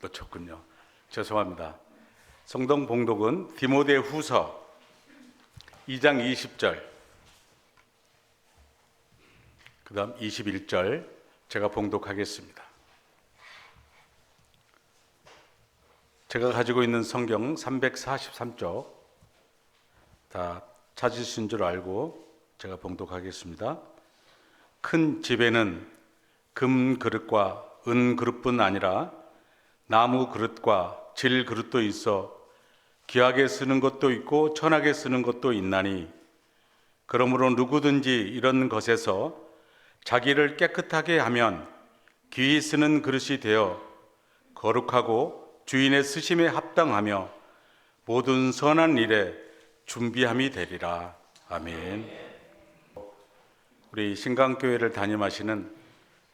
놓쳤군요. 죄송합니다. 성경 봉독은 디모데후서 2장 20절, 그 다음 21절 제가 봉독하겠습니다. 제가 가지고 있는 성경 343쪽 다 찾으신 줄 알고 제가 봉독하겠습니다. 큰 집에는 금 그릇과 은 그릇뿐 아니라 나무 그릇과 질 그릇도 있어 귀하게 쓰는 것도 있고 천하게 쓰는 것도 있나니, 그러므로 누구든지 이런 것에서 자기를 깨끗하게 하면 귀히 쓰는 그릇이 되어 거룩하고 주인의 쓰심에 합당하며 모든 선한 일에 준비함이 되리라. 아멘. 우리 신강교회를 담임하시는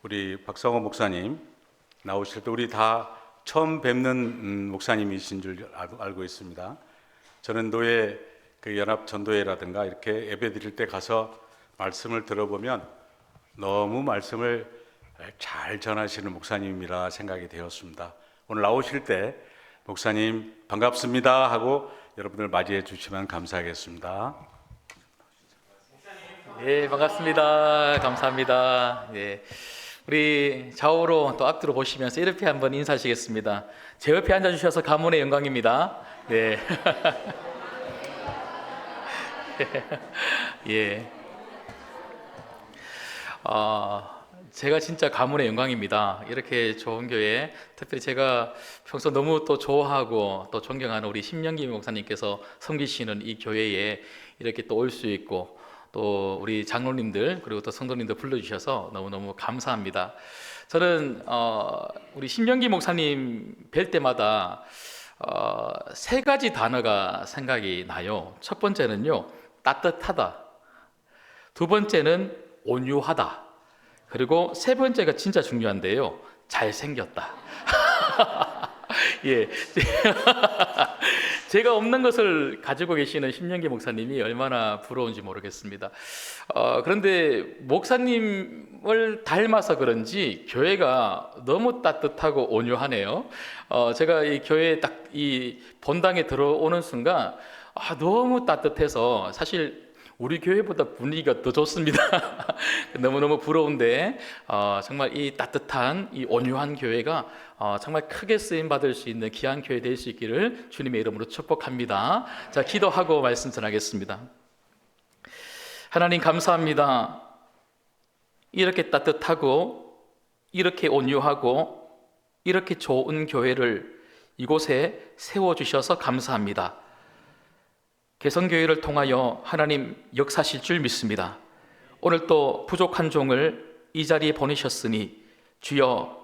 우리 박성호 목사님 나오실 때 우리 다 처음 뵙는 목사님이신 줄 알고 있습니다. 저는 노예 연합 전도회라든가 이렇게 예배 드릴 때 가서 말씀을 들어보면 너무 말씀을 잘 전하시는 목사님이라 생각이 되었습니다. 오늘 나오실 때 목사님 반갑습니다 하고 여러분들 맞이해 주시면 감사하겠습니다. 예, 반갑습니다. 감사합니다. 예. 우리 좌우로 또 앞뒤로 보시면서 이렇게 한번 인사하시겠습니다. 제 옆에 앉아주셔서 가문의 영광입니다. 네. 예. 제가 진짜 가문의 영광입니다. 이렇게 좋은 교회, 특별히 제가 평소 너무 또 좋아하고 또 존경하는 우리 심영기 목사님께서 섬기시는 이 교회에 이렇게 또 올 수 있고, 또 우리 장로님들 그리고 또 성도님들 불러주셔서 너무너무 감사합니다. 저는 우리 신명기 목사님 뵐 때마다 세 가지 단어가 생각이 나요. 첫 번째는요, 따뜻하다. 두 번째는 온유하다. 그리고 세 번째가 진짜 중요한데요, 잘생겼다. 예. 제가 없는 것을 가지고 계시는 심영기 목사님이 얼마나 부러운지 모르겠습니다. 그런데 목사님을 닮아서 그런지 교회가 너무 따뜻하고 온유하네요. 제가 이 교회에 딱 이 본당에 들어오는 순간 너무 따뜻해서 사실 우리 교회보다 분위기가 더 좋습니다. 너무너무 부러운데 정말 이 따뜻한 이 온유한 교회가 정말 크게 쓰임 받을 수 있는 귀한 교회 될 수 있기를 주님의 이름으로 축복합니다. 자, 기도하고 말씀 전하겠습니다. 하나님 감사합니다. 이렇게 따뜻하고 이렇게 온유하고 이렇게 좋은 교회를 이곳에 세워주셔서 감사합니다. 개성교회를 통하여 하나님 역사하실 줄 믿습니다. 오늘 또 부족한 종을 이 자리에 보내셨으니 주여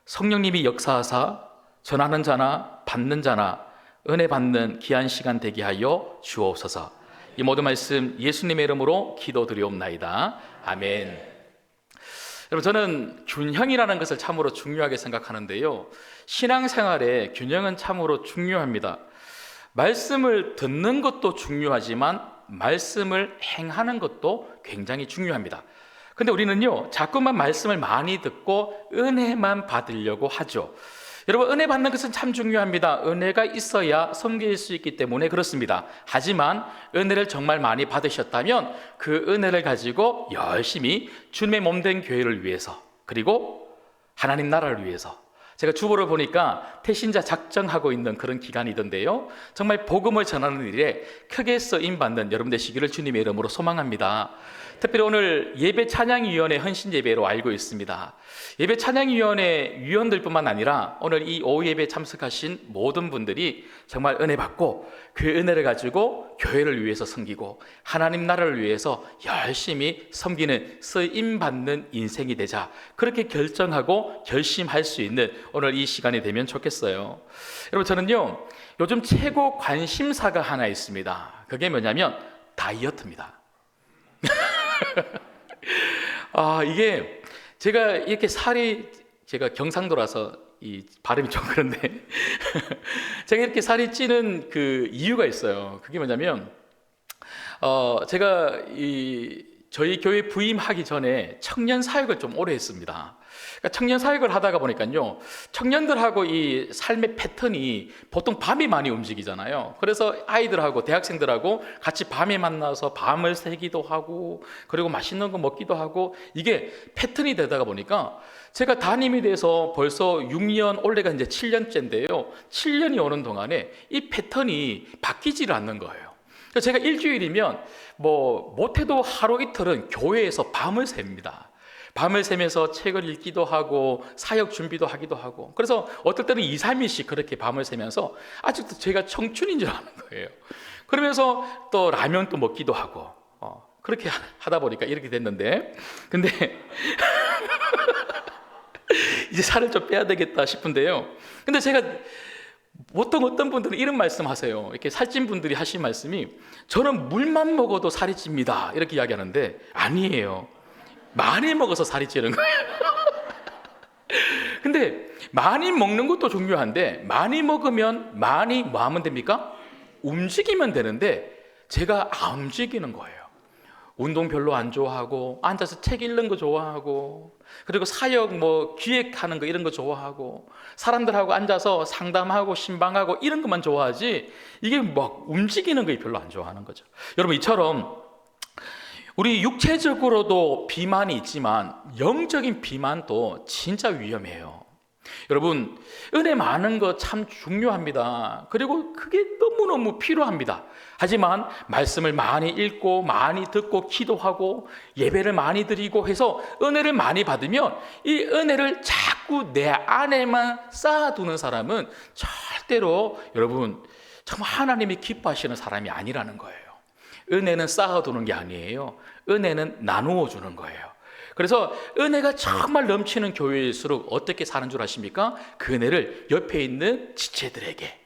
성령님이 역사하사 전하는 자나 받는 자나 은혜 받는 귀한 시간 되게 하여 주옵소서. 이 모든 말씀 예수님의 이름으로 기도드리옵나이다. 아멘. 여러분, 저는 균형이라는 것을 참으로 중요하게 생각하는데요, 신앙생활에 균형은 참으로 중요합니다. 말씀을 듣는 것도 중요하지만 말씀을 행하는 것도 굉장히 중요합니다. 근데 우리는요, 자꾸만 말씀을 많이 듣고 은혜만 받으려고 하죠. 여러분, 은혜 받는 것은 참 중요합니다. 은혜가 있어야 섬길 수 있기 때문에 그렇습니다. 하지만 은혜를 정말 많이 받으셨다면 그 은혜를 가지고 열심히 주님의 몸된 교회를 위해서, 그리고 하나님 나라를 위해서, 제가 주보를 보니까 태신자 작정하고 있는 그런 기간이던데요, 정말 복음을 전하는 일에 크게 쓰임받는 여러분 되시기를 주님의 이름으로 소망합니다. 특별히 오늘 예배 찬양위원회 헌신 예배로 알고 있습니다. 예배 찬양위원회 위원들뿐만 아니라 오늘 이 오후 예배에 참석하신 모든 분들이 정말 은혜 받고 그 은혜를 가지고 교회를 위해서 섬기고 하나님 나라를 위해서 열심히 섬기는 쓰임받는 인생이 되자, 그렇게 결정하고 결심할 수 있는 오늘 이 시간이 되면 좋겠어요. 여러분, 저는요 요즘 최고 관심사가 하나 있습니다. 그게 뭐냐면 다이어트입니다. 이게 제가 이렇게 제가 경상도라서 이 발음이 좀 그런데 제가 이렇게 살이 찌는 그 이유가 있어요. 그게 뭐냐면 제가 저희 교회 부임하기 전에 청년 사역을 좀 오래 했습니다. 그러니까 청년 사역을 하다가 보니까요, 청년들하고 이 삶의 패턴이 보통 밤에 많이 움직이잖아요. 그래서 아이들하고 대학생들하고 같이 밤에 만나서 밤을 새기도 하고, 그리고 맛있는 거 먹기도 하고, 이게 패턴이 되다가 보니까 제가 담임이 돼서 벌써 6년, 올해가 이제 7년째인데요. 7년이 오는 동안에 이 패턴이 바뀌지를 않는 거예요. 그래서 제가 일주일이면 못해도 하루 이틀은 교회에서 밤을 셉니다. 밤을 새면서 책을 읽기도 하고 사역 준비도 하기도 하고, 그래서 어떨 때는 2, 3일씩 그렇게 밤을 새면서 아직도 제가 청춘인 줄 아는 거예요. 그러면서 또 라면 또 먹기도 하고, 그렇게 하다 보니까 이렇게 됐는데, 근데 이제 살을 좀 빼야 되겠다 싶은데요. 근데 제가 보통 어떤 분들은 이런 말씀 하세요. 이렇게 살찐 분들이 하신 말씀이, 저는 물만 먹어도 살이 찝니다, 이렇게 이야기하는데 아니에요. 많이 먹어서 살이 찌는 거예요. 근데 많이 먹는 것도 중요한데, 많이 먹으면 많이 뭐 하면 됩니까? 움직이면 되는데 제가 안 움직이는 거예요. 운동 별로 안 좋아하고, 앉아서 책 읽는 거 좋아하고, 그리고 사역 기획하는 거 이런 거 좋아하고, 사람들하고 앉아서 상담하고 신방하고 이런 것만 좋아하지, 이게 막 움직이는 거 별로 안 좋아하는 거죠. 여러분, 이처럼 우리 육체적으로도 비만이 있지만 영적인 비만도 진짜 위험해요. 여러분, 은혜 많은 거 참 중요합니다. 그리고 그게 너무너무 필요합니다. 하지만 말씀을 많이 읽고 많이 듣고 기도하고 예배를 많이 드리고 해서 은혜를 많이 받으면, 이 은혜를 자꾸 내 안에만 쌓아두는 사람은 절대로, 여러분, 정말 하나님이 기뻐하시는 사람이 아니라는 거예요. 은혜는 쌓아두는 게 아니에요. 은혜는 나누어 주는 거예요. 그래서 은혜가 정말 넘치는 교회일수록 어떻게 사는 줄 아십니까? 그 은혜를 옆에 있는 지체들에게,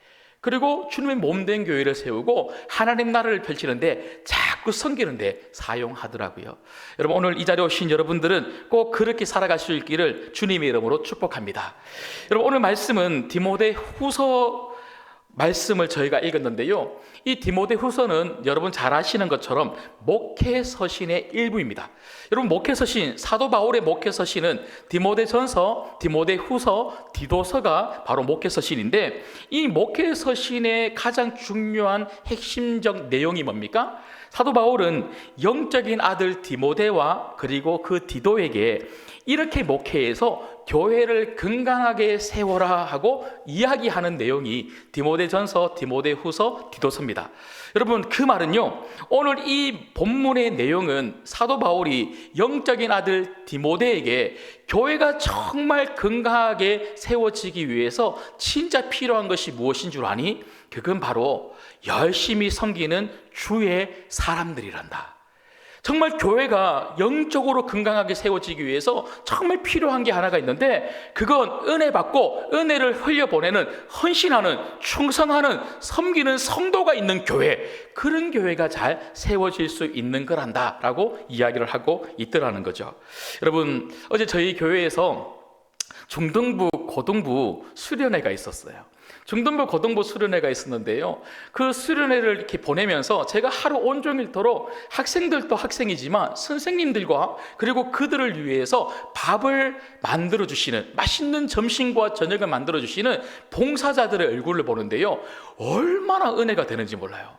그리고 주님의 몸된 교회를 세우고 하나님 나라를 펼치는데, 자꾸 섬기는데 사용하더라고요. 여러분, 오늘 이 자리에 오신 여러분들은 꼭 그렇게 살아갈 수 있기를 주님의 이름으로 축복합니다. 여러분, 오늘 말씀은 디모데후서 말씀을 저희가 읽었는데요, 이 디모데후서는 여러분 잘 아시는 것처럼 목회서신의 일부입니다. 여러분, 목회서신, 사도 바울의 목회서신은 디모데전서, 디모데후서, 디도서가 바로 목회서신인데, 이 목회서신의 가장 중요한 핵심적 내용이 뭡니까? 사도 바울은 영적인 아들 디모데와 그리고 그 디도에게 이렇게 목회해서 교회를 건강하게 세워라 하고 이야기하는 내용이 디모데전서, 디모데후서, 디도서입니다. 여러분, 그 말은요, 오늘 이 본문의 내용은 사도 바울이 영적인 아들 디모데에게 교회가 정말 건강하게 세워지기 위해서 진짜 필요한 것이 무엇인 줄 아니? 그건 바로 열심히 섬기는 주의 사람들이란다. 정말 교회가 영적으로 건강하게 세워지기 위해서 정말 필요한 게 하나가 있는데, 그건 은혜 받고 은혜를 흘려보내는, 헌신하는, 충성하는, 섬기는 성도가 있는 교회, 그런 교회가 잘 세워질 수 있는 거란다라고 이야기를 하고 있더라는 거죠. 여러분, 어제 저희 교회에서 중등부, 고등부 수련회가 있었어요. 중등부, 고등부 수련회가 있었는데요, 그 수련회를 이렇게 보내면서 제가 하루 온종일토록 학생들도 학생이지만 선생님들과 그리고 그들을 위해서 밥을 만들어 주시는, 맛있는 점심과 저녁을 만들어 주시는 봉사자들의 얼굴을 보는데요, 얼마나 은혜가 되는지 몰라요.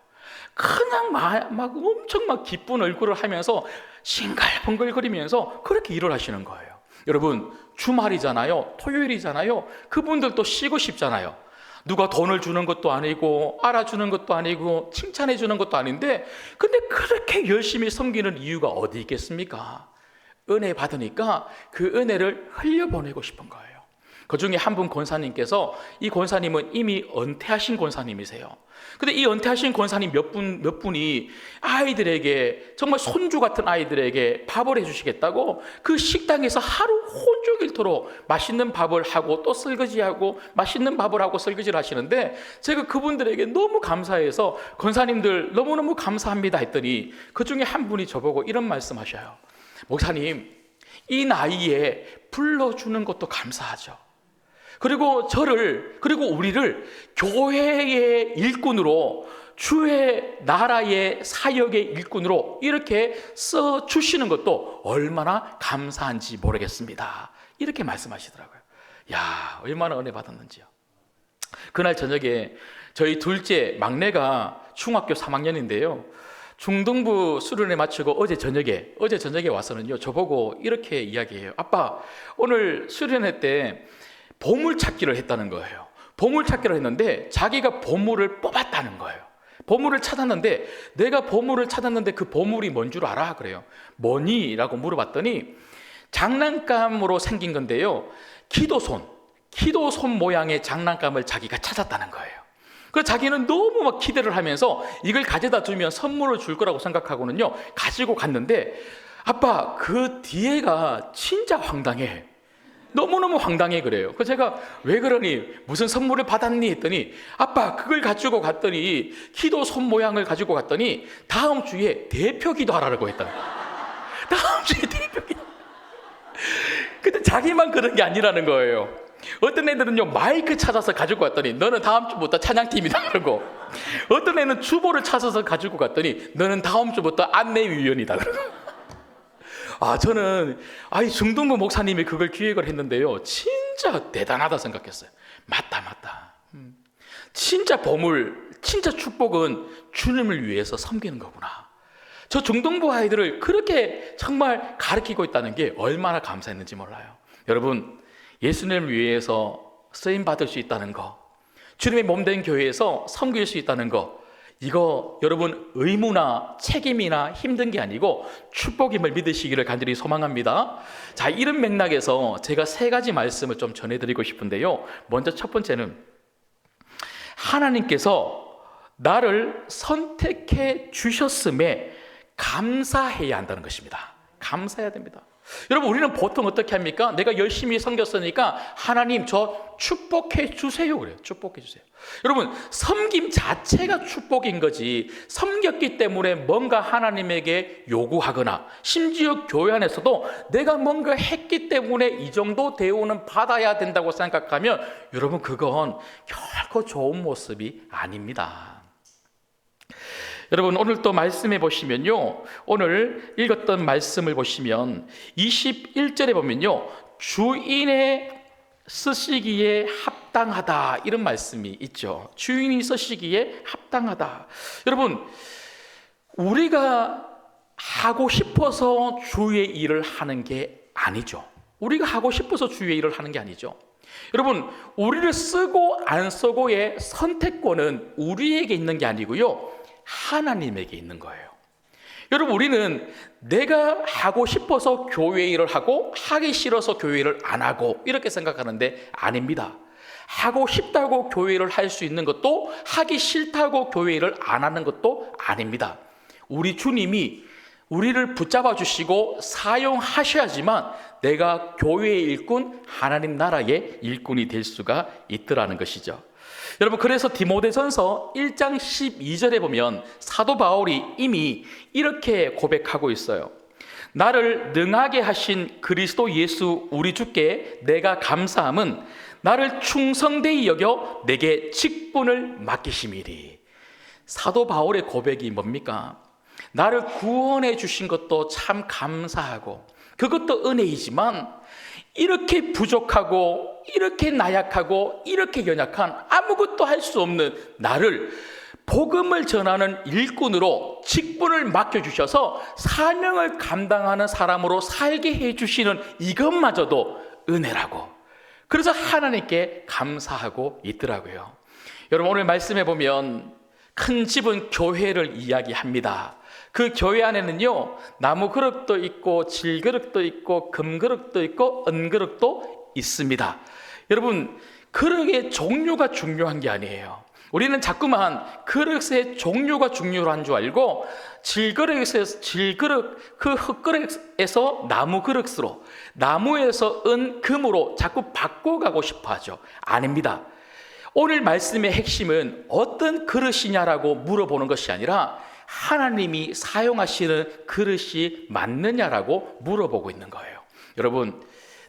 그냥 막 엄청 막 기쁜 얼굴을 하면서 싱글벙글거리면서 그렇게 일을 하시는 거예요. 여러분, 주말이잖아요, 토요일이잖아요. 그분들도 쉬고 싶잖아요. 누가 돈을 주는 것도 아니고 알아주는 것도 아니고 칭찬해 주는 것도 아닌데, 근데 그렇게 열심히 섬기는 이유가 어디 있겠습니까? 은혜 받으니까 그 은혜를 흘려보내고 싶은 거예요. 그 중에 한 분 권사님께서, 이 권사님은 이미 은퇴하신 권사님이세요. 근데 이 은퇴하신 권사님 몇 분이 아이들에게, 정말 손주 같은 아이들에게 밥을 해주시겠다고 그 식당에서 하루 온종일토록 맛있는 밥을 하고 또 설거지하고 맛있는 밥을 하고 설거지를 하시는데, 제가 그분들에게 너무 감사해서 권사님들 너무너무 감사합니다 했더니 그 중에 한 분이 저보고 이런 말씀 하셔요. 목사님, 이 나이에 불러주는 것도 감사하죠. 그리고 저를, 그리고 우리를 교회의 일꾼으로, 주의 나라의 사역의 일꾼으로 이렇게 써주시는 것도 얼마나 감사한지 모르겠습니다. 이렇게 말씀하시더라고요. 야, 얼마나 은혜 받았는지요. 그날 저녁에 저희 둘째 막내가 중학교 3학년인데요. 중등부 수련회 마치고 어제 저녁에 와서는요, 저보고 이렇게 이야기해요. 아빠, 오늘 수련회 때 보물찾기를 했다는 거예요. 보물찾기를 했는데 자기가 보물을 뽑았다는 거예요. 보물을 찾았는데, 내가 보물을 찾았는데 그 보물이 뭔 줄 알아? 그래요. 뭐니? 라고 물어봤더니 장난감으로 생긴 건데요, 기도손 모양의 장난감을 자기가 찾았다는 거예요. 그래서 자기는 너무 막 기대를 하면서 이걸 가져다 주면 선물을 줄 거라고 생각하고는요, 가지고 갔는데, 아빠, 그 뒤에가 진짜 황당해. 너무너무 황당해. 그래요. 그래서 제가 왜 그러니, 무슨 선물을 받았니 했더니, 아빠, 그걸 가지고 갔더니, 기도 손 모양을 가지고 갔더니 다음 주에 대표 기도하라고 했다. 다음 주에 대표 기도. 근데 자기만 그런 게 아니라는 거예요. 어떤 애들은요, 마이크 찾아서 가지고 왔더니 너는 다음 주부터 찬양팀이다 그러고, 어떤 애는 주보를 찾아서 가지고 갔더니 너는 다음 주부터 안내위원이다 그러고. 저는 중등부 목사님이 그걸 기획을 했는데요, 진짜 대단하다 생각했어요. 맞다. 진짜 보물, 진짜 축복은 주님을 위해서 섬기는 거구나. 저 중등부 아이들을 그렇게 정말 가르치고 있다는 게 얼마나 감사했는지 몰라요. 여러분, 예수님을 위해서 쓰임 받을 수 있다는 거, 주님의 몸된 교회에서 섬길 수 있다는 거, 이거 여러분 의무나 책임이나 힘든 게 아니고 축복임을 믿으시기를 간절히 소망합니다. 자, 이런 맥락에서 제가 3가지 말씀을 좀 전해드리고 싶은데요. 먼저 첫 번째는, 하나님께서 나를 선택해 주셨음에 감사해야 한다는 것입니다. 감사해야 됩니다. 여러분, 우리는 보통 어떻게 합니까? 내가 열심히 섬겼으니까 하나님 저 축복해 주세요 그래요. 축복해 주세요. 여러분, 섬김 자체가 축복인 거지, 섬겼기 때문에 뭔가 하나님에게 요구하거나, 심지어 교회 안에서도 내가 뭔가 했기 때문에 이 정도 대우는 받아야 된다고 생각하면, 여러분, 그건 결코 좋은 모습이 아닙니다. 여러분, 오늘 또 말씀해 보시면요, 오늘 읽었던 말씀을 보시면 21절에 보면요, 주인의 쓰시기에 합당하다, 이런 말씀이 있죠. 주인이 쓰시기에 합당하다. 여러분, 우리가 하고 싶어서 주의 일을 하는 게 아니죠. 우리가 하고 싶어서 주의 일을 하는 게 아니죠. 여러분, 우리를 쓰고 안 쓰고의 선택권은 우리에게 있는 게 아니고요, 하나님에게 있는 거예요. 여러분, 우리는 내가 하고 싶어서 교회 일을 하고 하기 싫어서 교회 일을 안 하고 이렇게 생각하는데 아닙니다. 하고 싶다고 교회 일을 할 수 있는 것도, 하기 싫다고 교회 일을 안 하는 것도 아닙니다. 우리 주님이 우리를 붙잡아 주시고 사용하셔야지만 내가 교회의 일꾼, 하나님 나라의 일꾼이 될 수가 있더라는 것이죠. 여러분, 그래서 디모데전서 1장 12절에 보면 사도 바울이 이미 이렇게 고백하고 있어요. 나를 능하게 하신 그리스도 예수 우리 주께 내가 감사함은 나를 충성되이 여겨 내게 직분을 맡기심이리. 사도 바울의 고백이 뭡니까? 나를 구원해 주신 것도 참 감사하고 그것도 은혜이지만, 이렇게 부족하고 이렇게 나약하고 이렇게 연약한 아무것도 할 수 없는 나를 복음을 전하는 일꾼으로 직분을 맡겨주셔서 사명을 감당하는 사람으로 살게 해주시는 이것마저도 은혜라고, 그래서 하나님께 감사하고 있더라고요. 여러분, 오늘 말씀해 보면 큰 집은 교회를 이야기합니다. 그 교회 안에는요, 나무 그릇도 있고 질그릇도 있고 금그릇도 있고 은그릇도 있습니다. 여러분, 그릇의 종류가 중요한 게 아니에요. 우리는 자꾸만 그릇의 종류가 중요한 줄 알고 그 흙그릇에서 나무 그릇으로, 나무에서 은, 금으로 자꾸 바꿔가고 싶어 하죠. 아닙니다. 오늘 말씀의 핵심은 어떤 그릇이냐라고 물어보는 것이 아니라 하나님이 사용하시는 그릇이 맞느냐라고 물어보고 있는 거예요. 여러분,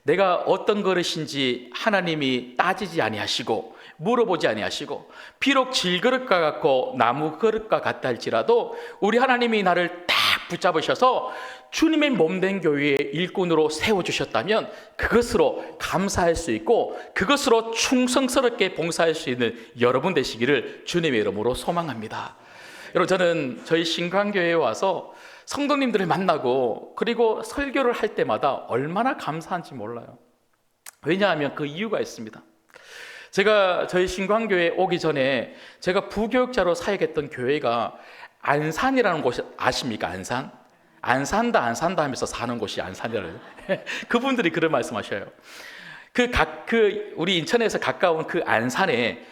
내가 어떤 그릇인지 하나님이 따지지 아니하시고 물어보지 아니하시고, 비록 질그릇과 같고 나무 그릇과 같다 할지라도 우리 하나님이 나를 딱 붙잡으셔서 주님의 몸된 교회의 일꾼으로 세워주셨다면 그것으로 감사할 수 있고 그것으로 충성스럽게 봉사할 수 있는 여러분 되시기를 주님의 이름으로 소망합니다. 여러분, 저는 저희 신광교회에 와서 성도님들을 만나고 그리고 설교를 할 때마다 얼마나 감사한지 몰라요. 왜냐하면 그 이유가 있습니다. 제가 저희 신광교회에 오기 전에 제가 부교육자로 사역했던 교회가 안산이라는 곳이 아십니까? 안산? 안 산다 하면서 사는 곳이 안산이라는 그분들이 그런 말씀하셔요. 우리 인천에서 가까운 그 안산에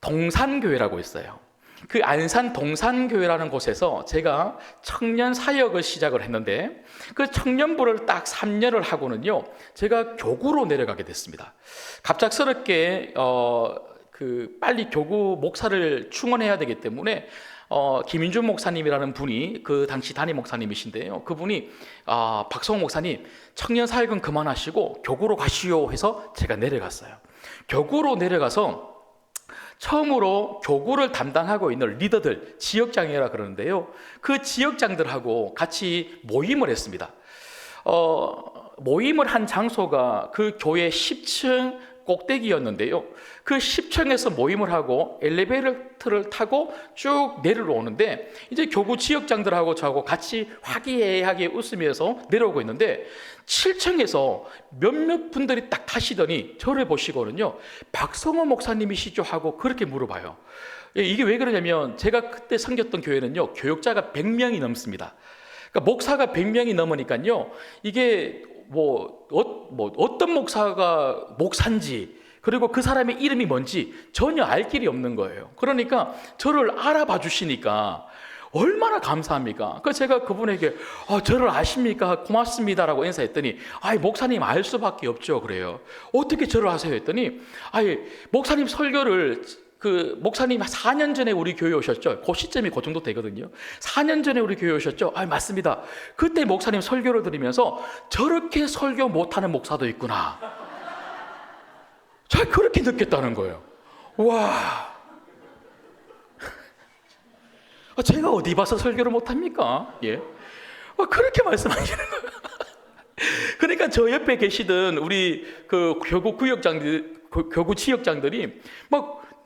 동산교회라고 있어요. 그 안산 동산교회라는 곳에서 제가 청년 사역을 시작을 했는데 그 청년부를 딱 3년을 하고는요, 제가 교구로 내려가게 됐습니다. 갑작스럽게 빨리 교구 목사를 충원해야 되기 때문에 김인준 목사님이라는 분이 그 당시 담임 목사님이신데요, 그분이 박성호 목사님 청년 사역은 그만하시고 교구로 가시오 해서 제가 내려갔어요. 교구로 내려가서 처음으로 교구를 담당하고 있는 리더들, 지역장이라 그러는데요, 그 지역장들하고 같이 모임을 했습니다. 모임을 한 장소가 그 교회 10층 꼭대기였는데요, 그 10층에서 모임을 하고 엘리베이터를 타고 쭉 내려오는데 이제 교구 지역장들하고 저하고 같이 화기애애하게 웃으면서 내려오고 있는데 7층에서 몇몇 분들이 딱 타시더니 저를 보시고는요, 박성호 목사님이시죠? 하고 그렇게 물어봐요. 이게 왜 그러냐면 제가 그때 섬겼던 교회는요, 교육자가 100명이 넘습니다. 그러니까 목사가 100명이 넘으니까요, 이게 어떤 목사가 목사인지 그리고 그 사람의 이름이 뭔지 전혀 알 길이 없는 거예요. 그러니까 저를 알아봐 주시니까 얼마나 감사합니까? 그래서 제가 그분에게 저를 아십니까? 고맙습니다라고 인사했더니 목사님 알 수밖에 없죠. 그래요. 어떻게 저를 아세요? 했더니 목사님 설교를 목사님 4년 전에 우리 교회 오셨죠? 그 시점이 그 정도 되거든요. 4년 전에 우리 교회 오셨죠? 맞습니다. 그때 목사님 설교를 들으면서 저렇게 설교 못하는 목사도 있구나. 제가 그렇게 느꼈다는 거예요. 와, 제가 어디 봐서 설교를 못합니까? 예, 그렇게 말씀하시는 거예요. 그러니까 저 옆에 계시던 우리 교구 구역장들, 교구 지역장들이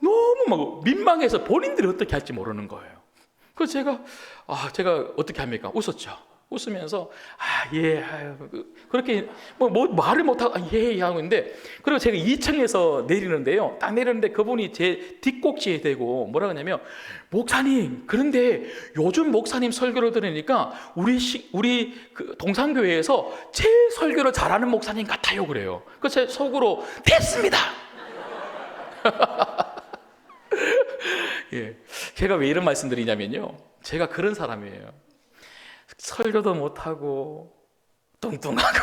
너무 민망해서 본인들이 어떻게 할지 모르는 거예요. 그래서 제가 어떻게 합니까? 웃었죠. 웃으면서 그렇게 말을 못하고 예 하고 있는데, 그리고 제가 2층에서 내리는데요, 딱 내리는데 그분이 제 뒷꼭지에 대고 뭐라 그러냐면, 목사님, 그런데 요즘 목사님 설교를 들으니까 우리 동산교회에서 제일 설교를 잘하는 목사님 같아요. 그래요. 그래서 제 속으로 됐습니다. 예, 제가 왜 이런 말씀드리냐면요, 제가 그런 사람이에요. 설교도 못하고 뚱뚱하고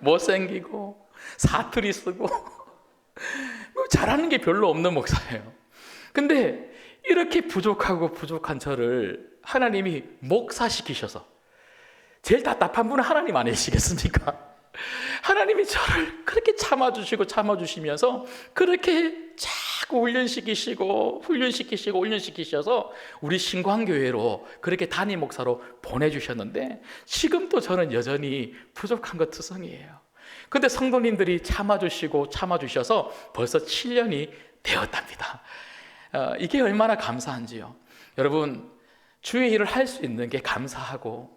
못생기고 사투리 쓰고 잘하는 게 별로 없는 목사예요. 근데 이렇게 부족한 저를 하나님이 목사시키셔서, 제일 답답한 분은 하나님 아니시겠습니까? 하나님이 저를 그렇게 참아주시면서 그렇게 자꾸 훈련시키셔서 우리 신광교회로 그렇게 담임 목사로 보내주셨는데, 지금도 저는 여전히 부족한 것 투성이에요. 근데 성도님들이 참아주셔서 벌써 7년이 되었답니다. 이게 얼마나 감사한지요. 여러분, 주의 일을 할 수 있는 게 감사하고,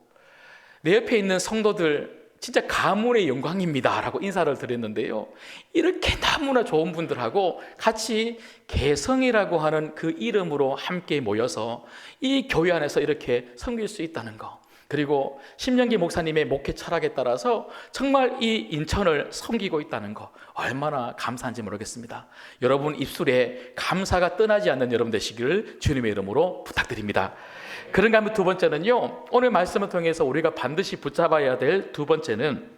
내 옆에 있는 성도들 진짜 가문의 영광입니다 라고 인사를 드렸는데요, 이렇게 너무나 좋은 분들하고 같이 개성이라고 하는 그 이름으로 함께 모여서 이 교회 안에서 이렇게 섬길 수 있다는 거, 그리고 심영기 목사님의 목회 철학에 따라서 정말 이 인천을 섬기고 있다는 거, 얼마나 감사한지 모르겠습니다. 여러분 입술에 감사가 떠나지 않는 여러분 되시기를 주님의 이름으로 부탁드립니다. 그런가 하면 두 번째는요, 오늘 말씀을 통해서 우리가 반드시 붙잡아야 될 두 번째는,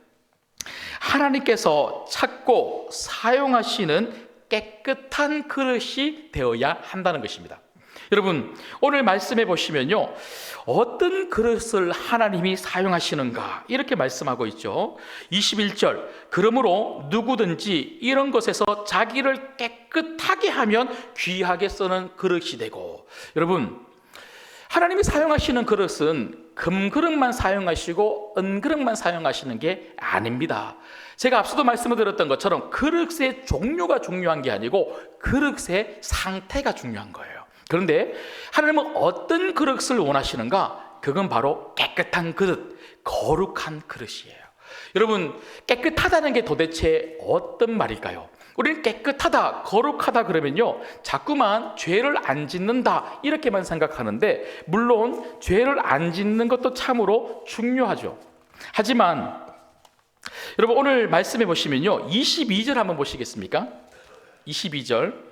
하나님께서 찾고 사용하시는 깨끗한 그릇이 되어야 한다는 것입니다. 여러분, 오늘 말씀해 보시면요, 어떤 그릇을 하나님이 사용하시는가 이렇게 말씀하고 있죠. 21절, 그러므로 누구든지 이런 것에서 자기를 깨끗하게 하면 귀하게 쓰는 그릇이 되고. 여러분, 하나님이 사용하시는 그릇은 금그릇만 사용하시고 은그릇만 사용하시는 게 아닙니다. 제가 앞서도 말씀을 드렸던 것처럼 그릇의 종류가 중요한 게 아니고 그릇의 상태가 중요한 거예요. 그런데 하나님은 어떤 그릇을 원하시는가? 그건 바로 깨끗한 그릇, 거룩한 그릇이에요. 여러분, 깨끗하다는 게 도대체 어떤 말일까요? 우리는 깨끗하다, 거룩하다 그러면요, 자꾸만 죄를 안 짓는다 이렇게만 생각하는데, 물론 죄를 안 짓는 것도 참으로 중요하죠. 하지만 여러분, 오늘 말씀해 보시면요, 22절 한번 보시겠습니까? 22절.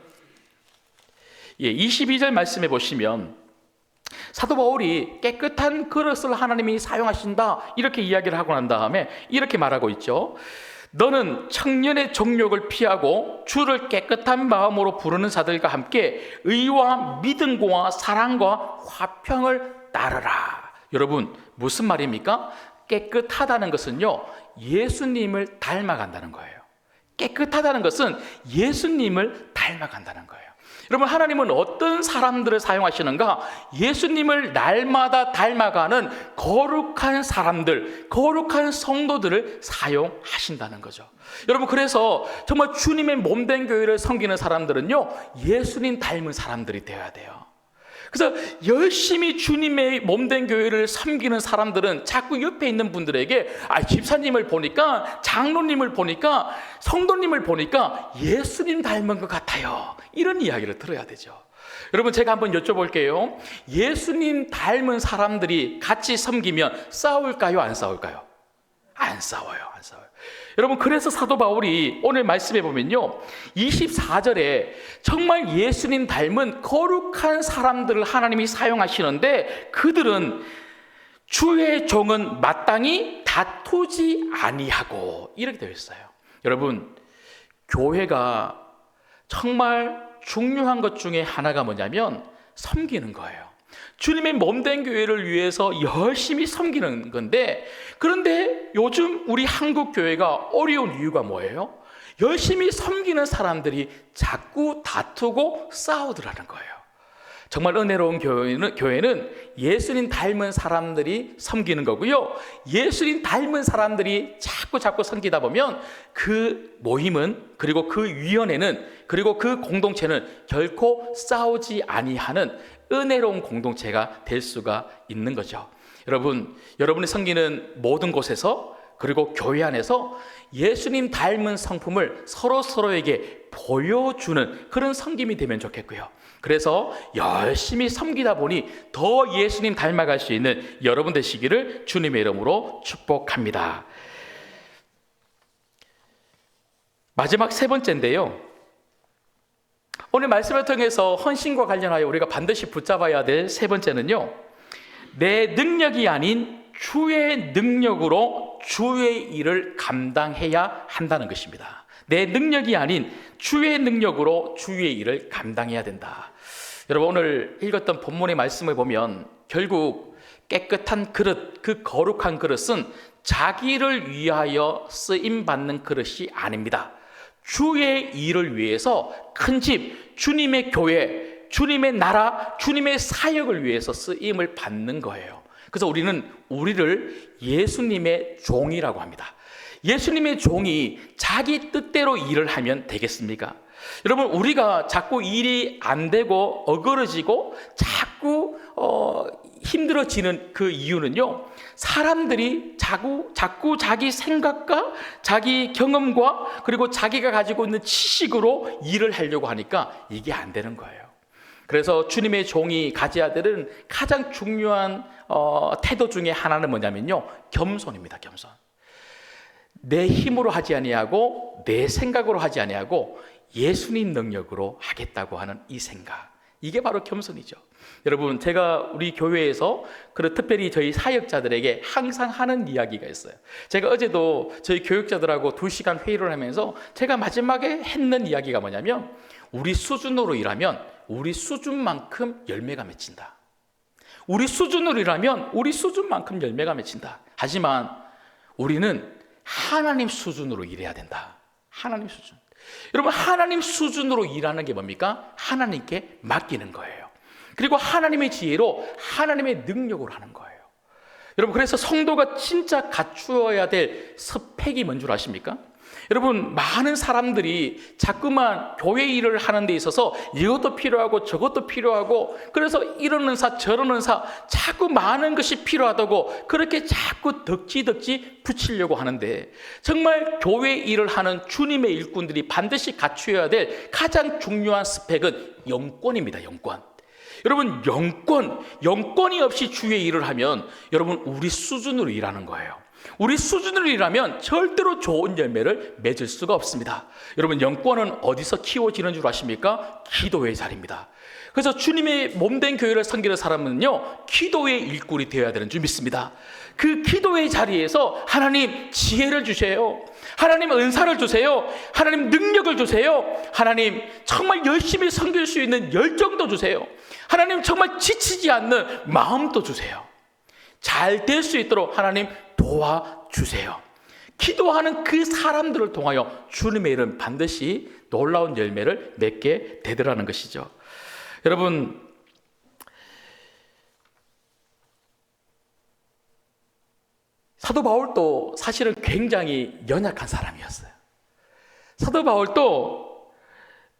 22절 말씀해 보시면 사도 바울이 깨끗한 그릇을 하나님이 사용하신다 이렇게 이야기를 하고 난 다음에 이렇게 말하고 있죠. 너는 청년의 정욕을 피하고 주를 깨끗한 마음으로 부르는 자들과 함께 의와 믿음과 사랑과 화평을 따르라. 여러분, 무슨 말입니까? 깨끗하다는 것은요, 예수님을 닮아간다는 거예요. 깨끗하다는 것은 예수님을 닮아간다는 거예요. 여러분, 하나님은 어떤 사람들을 사용하시는가? 예수님을 날마다 닮아가는 거룩한 사람들, 거룩한 성도들을 사용하신다는 거죠. 여러분, 그래서 정말 주님의 몸된 교회를 섬기는 사람들은요, 예수님 닮은 사람들이 되어야 돼요. 그래서 열심히 주님의 몸된 교회를 섬기는 사람들은 자꾸 옆에 있는 분들에게 집사님을 보니까, 장로님을 보니까, 성도님을 보니까 예수님 닮은 것 같아요, 이런 이야기를 들어야 되죠. 여러분, 제가 한번 여쭤볼게요. 예수님 닮은 사람들이 같이 섬기면 싸울까요, 안 싸울까요? 안 싸워요, 안 싸워요. 여러분, 그래서 사도 바울이 오늘 말씀해 보면요, 24절에 정말 예수님 닮은 거룩한 사람들을 하나님이 사용하시는데, 그들은 주의 종은 마땅히 다투지 아니하고, 이렇게 되어 있어요. 여러분, 교회가 정말 중요한 것 중에 하나가 뭐냐면 섬기는 거예요. 주님의 몸된 교회를 위해서 열심히 섬기는 건데, 그런데 요즘 우리 한국 교회가 어려운 이유가 뭐예요? 열심히 섬기는 사람들이 자꾸 다투고 싸우더라는 거예요. 정말 은혜로운 교회는 예수님 닮은 사람들이 섬기는 거고요, 예수님 닮은 사람들이 자꾸 섬기다 보면 그 모임은, 그리고 그 위원회는, 그리고 그 공동체는 결코 싸우지 아니하는 은혜로운 공동체가 될 수가 있는 거죠. 여러분, 여러분이 섬기는 모든 곳에서, 그리고 교회 안에서 예수님 닮은 성품을 서로에게 보여주는 그런 섬김이 되면 좋겠고요. 그래서 열심히 섬기다 보니 더 예수님 닮아갈 수 있는 여러분 되시기를 주님의 이름으로 축복합니다. 마지막 세 번째인데요, 오늘 말씀을 통해서 헌신과 관련하여 우리가 반드시 붙잡아야 될 세 번째는요, 내 능력이 아닌 주의 능력으로 주의 일을 감당해야 한다는 것입니다. 내 능력이 아닌 주의 능력으로 주의 일을 감당해야 된다. 여러분, 오늘 읽었던 본문의 말씀을 보면 결국 깨끗한 그릇, 그 거룩한 그릇은 자기를 위하여 쓰임받는 그릇이 아닙니다. 주의 일을 위해서, 큰 집, 주님의 교회, 주님의 나라, 주님의 사역을 위해서 쓰임을 받는 거예요. 그래서 우리는 우리를 예수님의 종이라고 합니다. 예수님의 종이 자기 뜻대로 일을 하면 되겠습니까? 여러분, 우리가 자꾸 일이 안 되고 어그러지고 자꾸 힘들어지는 그 이유는요, 사람들이 자꾸 자기 생각과 자기 경험과 그리고 자기가 가지고 있는 지식으로 일을 하려고 하니까 이게 안 되는 거예요. 그래서 주님의 종이 가져야 되는 가장 중요한 태도 중에 하나는 뭐냐면요, 겸손입니다. 겸손. 내 힘으로 하지 아니하고 내 생각으로 하지 아니하고 예수님 능력으로 하겠다고 하는 이 생각, 이게 바로 겸손이죠. 여러분, 제가 우리 교회에서, 그리고 특별히 저희 사역자들에게 항상 하는 이야기가 있어요. 제가 어제도 저희 교육자들하고 2시간 회의를 하면서 제가 마지막에 했는 이야기가 뭐냐면, 우리 수준으로 일하면 우리 수준만큼 열매가 맺힌다. 우리 수준으로 일하면 우리 수준만큼 열매가 맺힌다. 하지만 우리는 하나님 수준으로 일해야 된다. 하나님 수준. 여러분, 하나님 수준으로 일하는 게 뭡니까? 하나님께 맡기는 거예요. 그리고 하나님의 지혜로 하나님의 능력으로 하는 거예요. 여러분, 그래서 성도가 진짜 갖추어야 될 스펙이 뭔 줄 아십니까? 여러분, 많은 사람들이 자꾸만 교회 일을 하는 데 있어서 이것도 필요하고 저것도 필요하고, 그래서 이런 은사 저런 은사 자꾸 많은 것이 필요하다고 그렇게 자꾸 덕지 붙이려고 하는데, 정말 교회 일을 하는 주님의 일꾼들이 반드시 갖추어야 될 가장 중요한 스펙은 영권입니다. 영권. 여러분, 영권이 없이 주의 일을 하면 여러분 우리 수준으로 일하는 거예요. 우리 수준으로 일하면 절대로 좋은 열매를 맺을 수가 없습니다. 여러분, 영권은 어디서 키워지는 줄 아십니까? 기도의 자리입니다. 그래서 주님의 몸된 교회를 섬기는 사람은요, 기도의 일꾼이 되어야 되는 줄 믿습니다. 그 기도의 자리에서 하나님 지혜를 주세요. 하나님 은사를 주세요. 하나님 능력을 주세요. 하나님 정말 열심히 섬길 수 있는 열정도 주세요. 하나님 정말 지치지 않는 마음도 주세요. 잘 될 수 있도록 하나님 도와주세요. 기도하는 그 사람들을 통하여 주님의 일은 반드시 놀라운 열매를 맺게 되더라는 것이죠. 여러분, 사도 바울도 사실은 굉장히 연약한 사람이었어요. 사도 바울도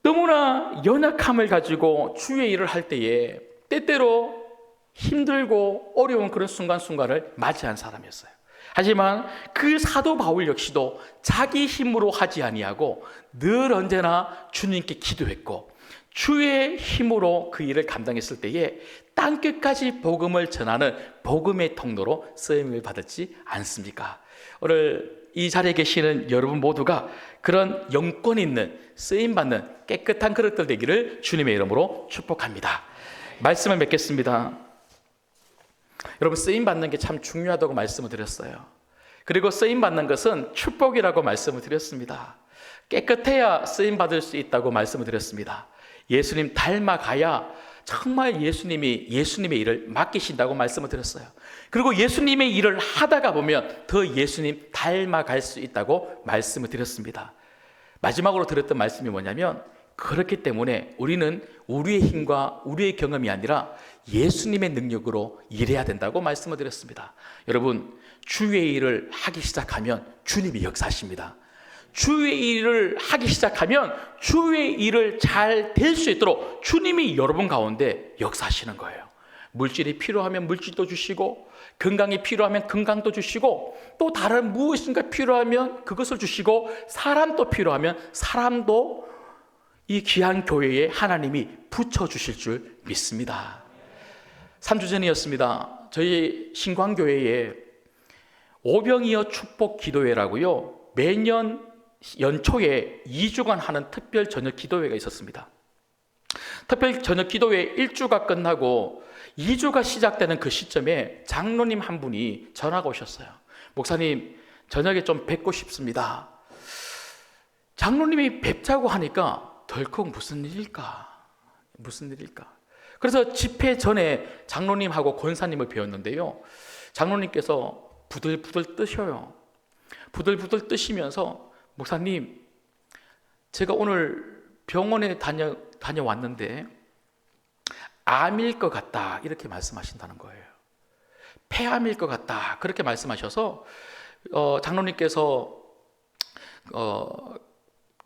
너무나 연약함을 가지고 주의 일을 할 때에 때때로 힘들고 어려운 그런 순간순간을 맞이한 사람이었어요. 하지만 그 사도 바울 역시도 자기 힘으로 하지 아니하고 늘 언제나 주님께 기도했고, 주의 힘으로 그 일을 감당했을 때에 땅끝까지 복음을 전하는 복음의 통로로 쓰임을 받았지 않습니까? 오늘 이 자리에 계시는 여러분 모두가 그런 영권 있는 쓰임받는 깨끗한 그릇들 되기를 주님의 이름으로 축복합니다. 말씀을 맺겠습니다. 여러분, 쓰임받는 게 참 중요하다고 말씀을 드렸어요. 그리고 쓰임받는 것은 축복이라고 말씀을 드렸습니다. 깨끗해야 쓰임받을 수 있다고 말씀을 드렸습니다. 예수님 닮아가야 정말 예수님의 일을 맡기신다고 말씀을 드렸어요. 그리고 예수님의 일을 하다가 보면 더 예수님 닮아갈 수 있다고 말씀을 드렸습니다. 마지막으로 드렸던 말씀이 뭐냐면, 그렇기 때문에 우리는 우리의 힘과 우리의 경험이 아니라 예수님의 능력으로 일해야 된다고 말씀을 드렸습니다. 여러분, 주의 일을 하기 시작하면 주님이 역사하십니다. 주의 일을 하기 시작하면 주의 일을 잘 될 수 있도록 주님이 여러분 가운데 역사하시는 거예요. 물질이 필요하면 물질도 주시고, 건강이 필요하면 건강도 주시고, 또 다른 무엇인가 필요하면 그것을 주시고, 사람도 필요하면 사람도 이 귀한 교회에 하나님이 붙여주실 줄 믿습니다. 3주 전이었습니다. 저희 신광교회에 오병이어 축복 기도회라고요, 매년 연초에 2주간 하는 특별 저녁 기도회가 있었습니다. 특별 저녁 기도회 1주가 끝나고 2주가 시작되는 그 시점에 장로님 한 분이 전화가 오셨어요. 목사님, 저녁에 좀 뵙고 싶습니다. 장로님이 뵙자고 하니까 덜컥 무슨 일일까? 그래서 집회 전에 장로님하고 권사님을 배웠는데요, 장로님께서 부들부들 뜨셔요. 부들부들 뜨시면서, 목사님, 제가 오늘 병원에 다녀왔는데 암일 것 같다, 이렇게 말씀하신다는 거예요. 폐암일 것 같다, 그렇게 말씀하셔서 장로님께서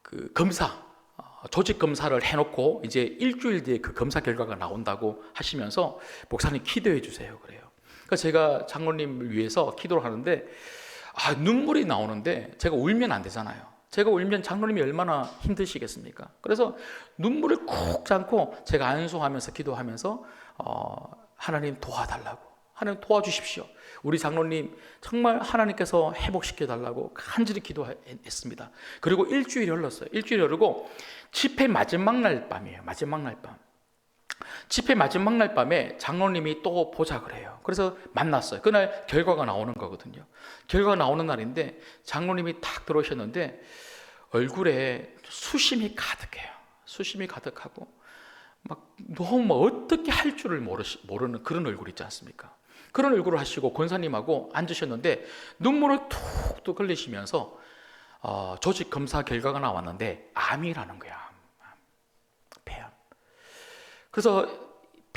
그 조직 검사를 해놓고 이제 일주일 뒤에 그 검사 결과가 나온다고 하시면서, 목사님 기도해 주세요, 그래요. 그러니까 제가 장로님을 위해서 기도를 하는데 눈물이 나오는데 제가 울면 안 되잖아요. 제가 울면 장로님이 얼마나 힘드시겠습니까? 그래서 눈물을 콕 참고 제가 안수하면서 기도하면서 하나님 도와달라고, 하나님 도와주십시오, 우리 장로님 정말 하나님께서 회복시켜달라고 간절히 기도했습니다. 그리고 일주일이 흘렀어요. 일주일이 흐르고 집회 마지막 날 밤이에요. 집회 마지막 날 밤에 장로님이 또 보자 그래요. 그래서 만났어요. 그날 결과가 나오는 거거든요. 결과가 나오는 날인데 장로님이 탁 들어오셨는데 얼굴에 수심이 가득해요. 수심이 가득하고 막 너무 어떻게 할 줄을 모르는 그런 얼굴 있지 않습니까? 그런 얼굴을 하시고 권사님하고 앉으셨는데 눈물을 툭툭 흘리시면서 조직 검사 결과가 나왔는데 암이라는 거야. 폐암. 그래서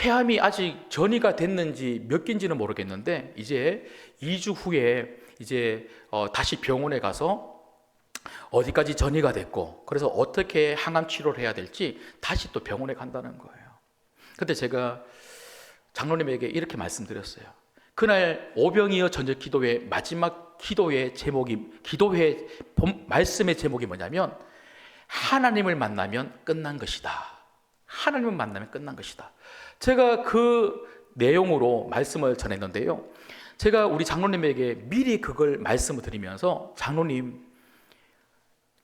폐암이 아직 전이가 됐는지 몇 개인지는 모르겠는데 이제 2주 후에 이제 다시 병원에 가서 어디까지 전이가 됐고 그래서 어떻게 항암 치료를 해야 될지 다시 또 병원에 간다는 거예요. 근데 제가 장로님에게 이렇게 말씀드렸어요. 그날 오병이어 전적 기도회 마지막 기도회 말씀의 제목이 뭐냐면 하나님을 만나면 끝난 것이다. 하나님을 만나면 끝난 것이다. 제가 그 내용으로 말씀을 전했는데요. 제가 우리 장로님에게 미리 그걸 말씀을 드리면서 장로님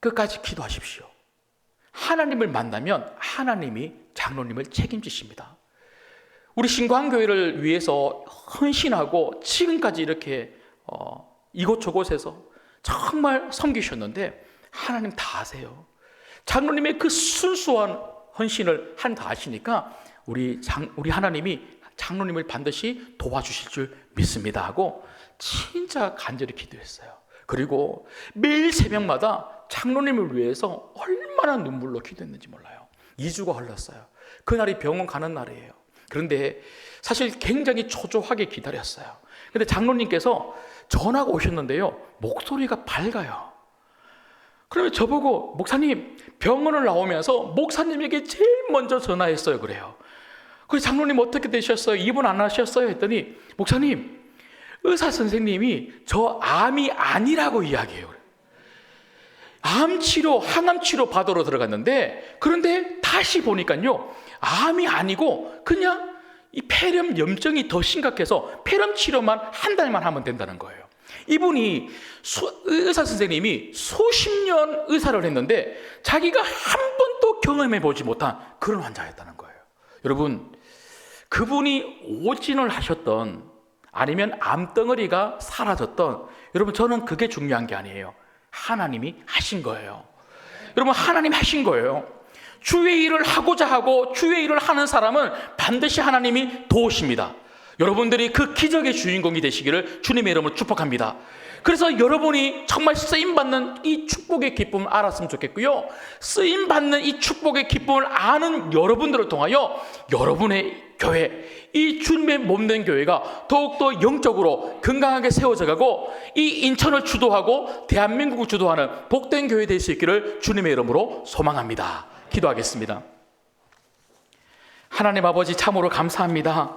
끝까지 기도하십시오. 하나님을 만나면 하나님이 장로님을 책임지십니다. 우리 신광교회를 위해서 헌신하고 지금까지 이렇게 이곳저곳에서 정말 섬기셨는데 하나님 다 아세요. 장로님의 그 순수한 헌신을 다 아시니까 우리 하나님이 장로님을 반드시 도와주실 줄 믿습니다 하고 진짜 간절히 기도했어요. 그리고 매일 새벽마다 장로님을 위해서 얼마나 눈물로 기도했는지 몰라요. 2주가 흘렀어요. 그날이 병원 가는 날이에요. 그런데 사실 굉장히 초조하게 기다렸어요. 근데 장로님께서 전화가 오셨는데요. 목소리가 밝아요. 그러면 저보고 목사님 병원을 나오면서 목사님에게 제일 먼저 전화했어요. 그래요. 그래서 장로님 어떻게 되셨어요? 입원 안 하셨어요? 했더니 목사님 의사 선생님이 저 암이 아니라고 이야기해요. 암 치료, 항암 치료 받으러 들어갔는데 그런데 다시 보니까요 암이 아니고 그냥 이 폐렴 염증이 더 심각해서 폐렴 치료만 한 달만 하면 된다는 거예요. 이분이 의사 선생님이 수십 년 의사를 했는데 자기가 한 번도 경험해 보지 못한 그런 환자였다는 거예요. 여러분, 그분이 오진을 하셨던 아니면 암덩어리가 사라졌던, 여러분 저는 그게 중요한 게 아니에요. 하나님이 하신 거예요. 여러분, 하나님 하신 거예요. 주의 일을 하고자 하고 주의 일을 하는 사람은 반드시 하나님이 도우십니다. 여러분들이 그 기적의 주인공이 되시기를 주님의 이름으로 축복합니다. 그래서 여러분이 정말 쓰임받는 이 축복의 기쁨을 알았으면 좋겠고요, 쓰임받는 이 축복의 기쁨을 아는 여러분들을 통하여 여러분의 교회, 이 주님의 몸된 교회가 더욱더 영적으로 건강하게 세워져 가고 이 인천을 주도하고 대한민국을 주도하는 복된 교회 될 수 있기를 주님의 이름으로 소망합니다. 기도하겠습니다. 하나님 아버지, 참으로 감사합니다.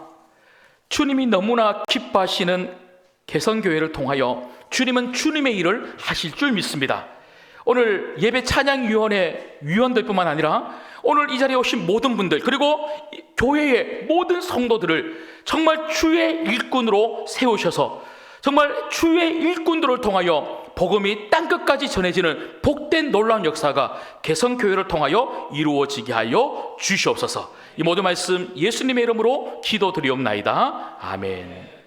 주님이 너무나 기뻐하시는 개성교회를 통하여 주님은 주님의 일을 하실 줄 믿습니다. 오늘 예배 찬양위원회 위원들 뿐만 아니라 오늘 이 자리에 오신 모든 분들, 그리고 교회의 모든 성도들을 정말 주의 일꾼으로 세우셔서 정말 주의 일꾼들을 통하여 복음이 땅끝까지 전해지는 복된 놀라운 역사가 개성교회를 통하여 이루어지게 하여 주시옵소서. 이 모든 말씀 예수님의 이름으로 기도드리옵나이다. 아멘.